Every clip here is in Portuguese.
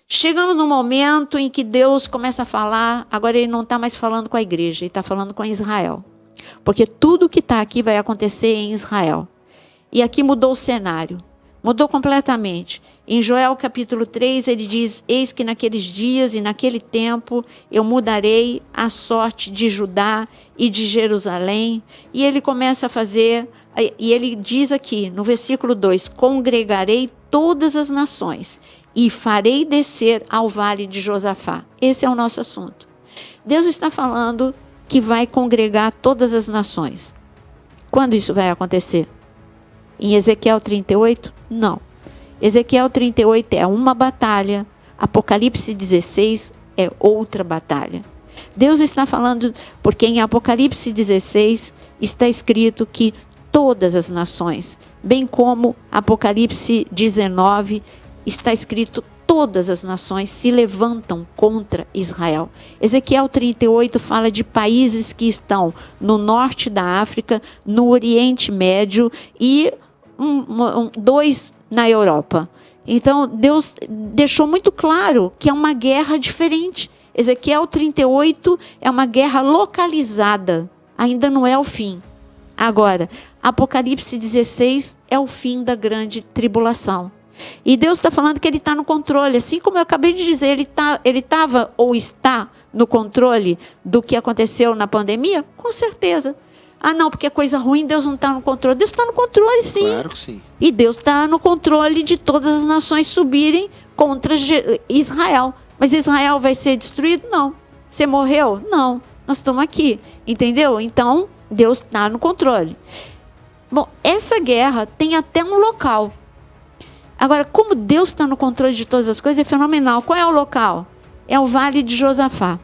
Chegamos no momento em que Deus começa a falar, agora ele não está mais falando com a igreja, ele está falando com Israel. Porque tudo que está aqui vai acontecer em Israel. E aqui mudou o cenário, mudou completamente. Em Joel capítulo 3 ele diz, eis que naqueles dias e naquele tempo eu mudarei a sorte de Judá e de Jerusalém. E ele começa a fazer, e ele diz aqui no versículo 2, congregarei todas as nações e farei descer ao vale de Josafá. Esse é o nosso assunto. Deus está falando que vai congregar todas as nações. Quando isso vai acontecer? Em Ezequiel 38? Não. Ezequiel 38 é uma batalha. Apocalipse 16 é outra batalha. Deus está falando, porque em Apocalipse 16 está escrito que todas as nações, bem como Apocalipse 19, está escrito todas as nações se levantam contra Israel. Ezequiel 38 fala de países que estão no norte da África, no Oriente Médio e dois na Europa. Então, Deus deixou muito claro que é uma guerra diferente. Ezequiel 38 é uma guerra localizada, ainda não é o fim. Agora, Apocalipse 16 é o fim da grande tribulação. E Deus está falando que Ele está no controle. Assim como eu acabei de dizer, Ele estava ou está no controle do que aconteceu na pandemia? Com certeza. Ah, não, porque é coisa ruim, Deus não está no controle. Deus está no controle, sim. Claro que sim. E Deus está no controle de todas as nações subirem contra Israel. Mas Israel vai ser destruído? Não. Você morreu? Não. Nós estamos aqui. Entendeu? Então, Deus está no controle. Bom, essa guerra tem até um local. Agora, como Deus está no controle de todas as coisas, é fenomenal. Qual é o local? É o Vale de Josafá.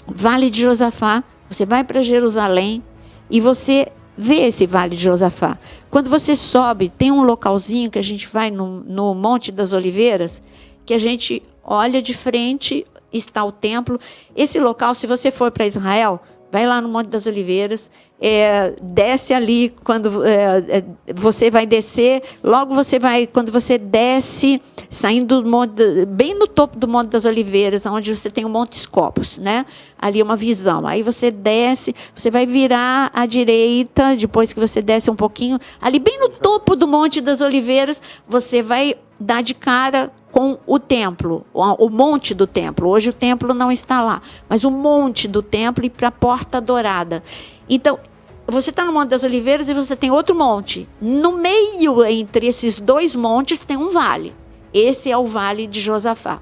Vale de Josafá, você vai para Jerusalém e você vê esse Vale de Josafá. Quando você sobe, tem um localzinho que a gente vai no Monte das Oliveiras, que a gente olha de frente, está o templo. Esse local, se você for para Israel, vai lá no Monte das Oliveiras, desce ali, quando você vai descer, logo você vai, quando você desce, saindo do monte, bem no topo do Monte das Oliveiras, onde você tem o Monte Scopus, né? Ali uma visão. Aí você desce, você vai virar à direita, depois que você desce um pouquinho, ali bem no topo do Monte das Oliveiras, você vai dar de cara com o templo, o monte do templo. Hoje o templo não está lá, mas o monte do templo e para a Porta Dourada. Então, você está no Monte das Oliveiras e você tem outro monte. No meio, entre esses dois montes, tem um vale. Esse é o Vale de Josafá.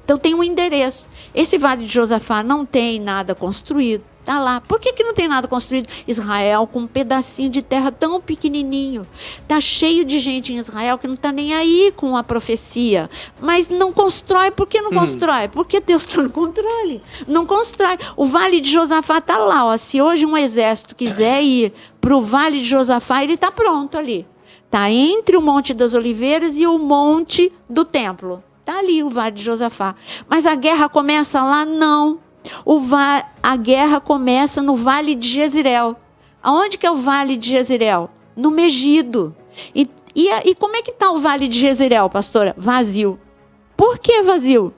Então, tem um endereço. Esse Vale de Josafá não tem nada construído. Está lá. Por que não tem nada construído? Israel, com um pedacinho de terra tão pequenininho. Está cheio de gente em Israel que não está nem aí com a profecia. Mas não constrói. Por que não constrói? Porque Deus está no controle. Não constrói. O Vale de Josafá está lá. Ó. Se hoje um exército quiser ir para o Vale de Josafá, ele está pronto ali. Está entre o Monte das Oliveiras e o Monte do Templo. Está ali o Vale de Josafá. Mas a guerra começa lá? Não. A guerra começa no Vale de Jezreel. Aonde que é o Vale de Jezreel? No Megido. E como é que está o Vale de Jezreel, pastora? Vazio. Por que vazio?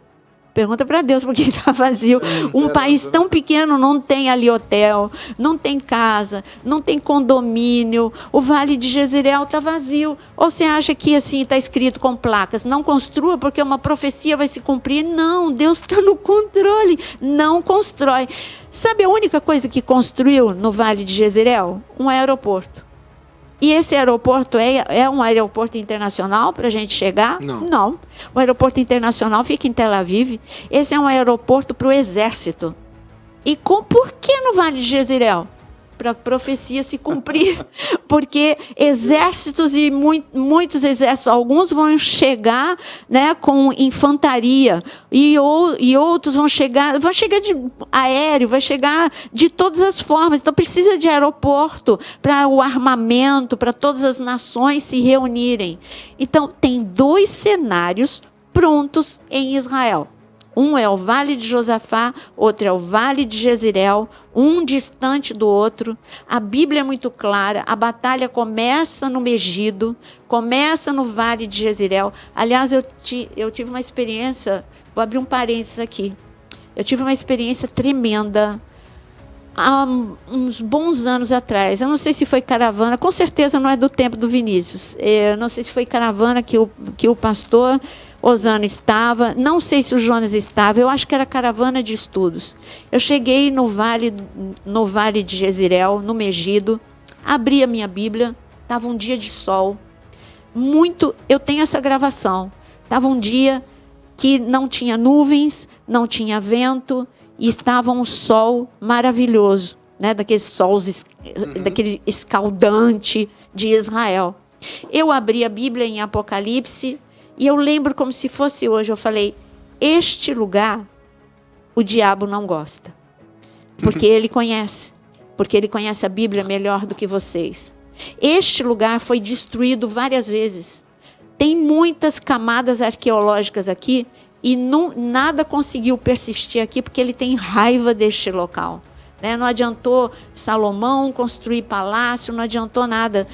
Pergunta para Deus por que está vazio. Um país tão pequeno não tem ali hotel, não tem casa, não tem condomínio. O Vale de Jezreel está vazio. Ou você acha que assim está escrito com placas? Não construa porque uma profecia vai se cumprir. Não, Deus está no controle. Não constrói. Sabe a única coisa que construiu no Vale de Jezreel? Um aeroporto. E esse aeroporto é um aeroporto internacional para a gente chegar? Não. O aeroporto internacional fica em Tel Aviv. Esse é um aeroporto para o exército. E por que no Vale de Jezreel? Para a profecia se cumprir. Porque exércitos e muitos exércitos, alguns vão chegar, né, com infantaria e outros vão chegar de aéreo, vai chegar de todas as formas. Então precisa de aeroporto para o armamento, para todas as nações se reunirem. Então tem dois cenários prontos em Israel. Um é o Vale de Josafá, outro é o Vale de Jezreel, um distante do outro. A Bíblia é muito clara, a batalha começa no Megido, começa no Vale de Jezreel. Aliás, eu tive uma experiência Vou abrir um parênteses aqui. Eu tive uma experiência tremenda há uns bons anos atrás. Eu não sei se foi caravana, com certeza não é do tempo do Vinícius. Eu não sei se foi caravana que o pastor Osano estava, não sei se o Jonas estava, eu acho que era caravana de estudos. Eu cheguei no vale de Jezreel, no Megido, abri a minha Bíblia, estava um dia de sol, eu tenho essa gravação, estava um dia que não tinha nuvens, não tinha vento, e estava um sol maravilhoso, né, daquele sol, daquele escaldante de Israel. Eu abri a Bíblia em Apocalipse, e eu lembro como se fosse hoje, eu falei, este lugar o diabo não gosta, porque ele conhece a Bíblia melhor do que vocês. Este lugar foi destruído várias vezes. Tem muitas camadas arqueológicas aqui, e nada conseguiu persistir aqui, porque ele tem raiva deste local. Né? Não adiantou Salomão construir palácio, não adiantou nada.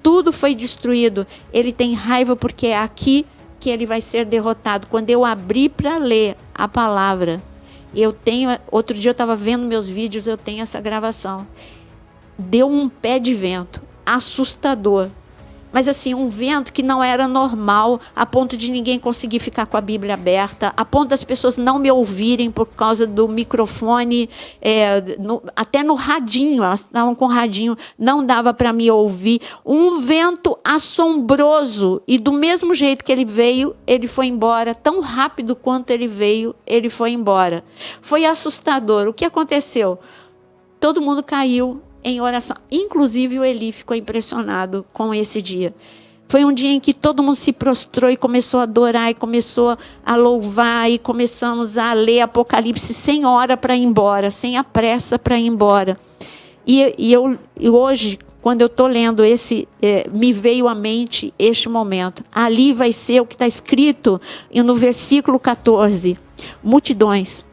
Tudo foi destruído. Ele tem raiva porque é aqui que ele vai ser derrotado. Quando eu abri para ler a palavra, outro dia eu estava vendo meus vídeos, eu tenho essa gravação. Deu um pé de vento, assustador. Mas assim, um vento que não era normal, a ponto de ninguém conseguir ficar com a Bíblia aberta, a ponto das pessoas não me ouvirem por causa do microfone, até no radinho, elas estavam com radinho, não dava para me ouvir. Um vento assombroso, e do mesmo jeito que ele veio, ele foi embora, tão rápido quanto ele veio, ele foi embora. Foi assustador. O que aconteceu? Todo mundo caiu em oração, inclusive o Eli ficou impressionado com esse dia. Foi um dia em que todo mundo se prostrou e começou a adorar, e começou a louvar, e começamos a ler Apocalipse sem hora para ir embora, sem a pressa para ir embora. E hoje, quando eu estou lendo me veio à mente este momento. Ali vai ser o que está escrito no versículo 14. Multidões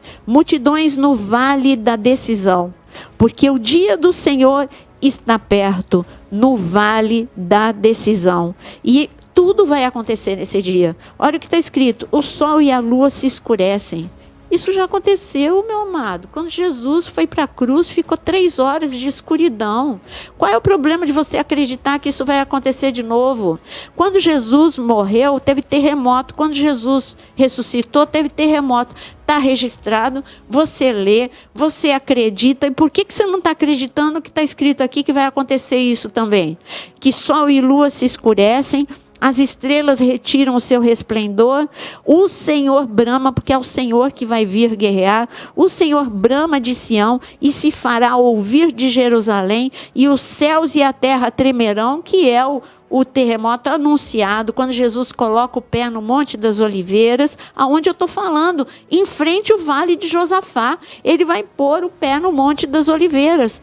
no vale da decisão. Porque o dia do Senhor está perto, no vale da decisão. E tudo vai acontecer nesse dia. Olha o que está escrito: o sol e a lua se escurecem. Isso já aconteceu, meu amado. Quando Jesus foi para a cruz, ficou 3 horas de escuridão. Qual é o problema de você acreditar que isso vai acontecer de novo? Quando Jesus morreu, teve terremoto. Quando Jesus ressuscitou, teve terremoto. Está registrado, você lê, você acredita. E por que você não está acreditando que está escrito aqui que vai acontecer isso também? Que sol e lua se escurecem, as estrelas retiram o seu resplendor, o Senhor brama, porque é o Senhor que vai vir guerrear, o Senhor brama de Sião e se fará ouvir de Jerusalém, e os céus e a terra tremerão, que é o terremoto anunciado, quando Jesus coloca o pé no Monte das Oliveiras, aonde eu estou falando, em frente ao Vale de Josafá, ele vai pôr o pé no Monte das Oliveiras.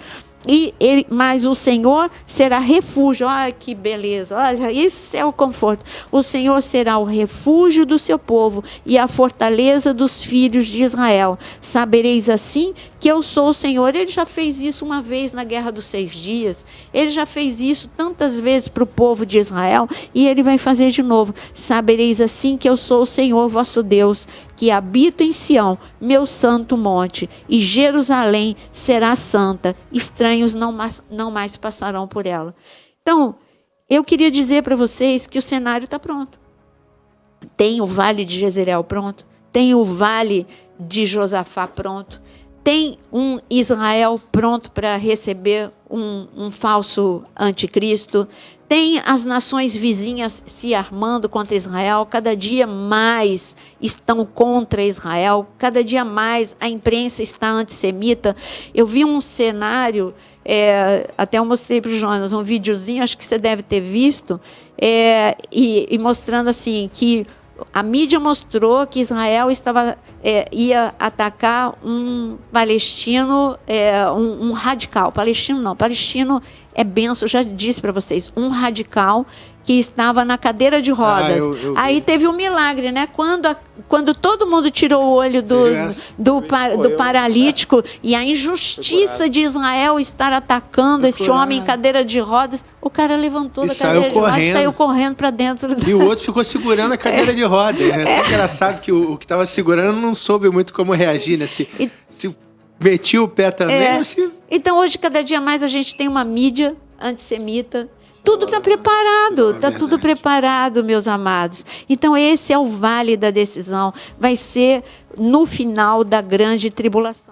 Mas o Senhor será refúgio. Olha que beleza, olha, isso é o conforto. O Senhor será o refúgio do seu povo e a fortaleza dos filhos de Israel. Sabereis assim que eu sou o Senhor. Ele já fez isso uma vez na Guerra dos 6 Dias. Ele já fez isso tantas vezes para o povo de Israel, e ele vai fazer de novo. Sabereis assim que eu sou o Senhor vosso Deus, que habito em Sião, meu santo monte, e Jerusalém será santa, estranhos não mais passarão por ela. Então, eu queria dizer para vocês que o cenário está pronto. Tem o Vale de Jezreel pronto, tem o Vale de Josafá pronto, tem um Israel pronto para receber um falso anticristo, tem as nações vizinhas se armando contra Israel, cada dia mais estão contra Israel, cada dia mais a imprensa está antissemita. Eu vi um cenário, até eu mostrei para o Jonas, um videozinho, acho que você deve ter visto, e mostrando assim, que a mídia mostrou que Israel ia atacar um palestino, um radical. Palestino não, palestino é benção, já disse para vocês, um radical que estava na cadeira de rodas. eu Aí vi. teve um milagre, né? Quando todo mundo tirou o olho do paralítico e a injustiça de Israel estar atacando este homem em cadeira de rodas, o cara levantou E da saiu cadeira de rodas e correndo. saiu correndo para dentro. E o outro ficou segurando a cadeira de roda. É até engraçado que o que estava segurando não soube muito como reagir, né? Se metia o pé também, ou se... Então, hoje, cada dia mais, a gente tem uma mídia antissemita. Tudo está preparado, está tudo preparado, meus amados. Então, esse é o vale da decisão. Vai ser no final da grande tribulação.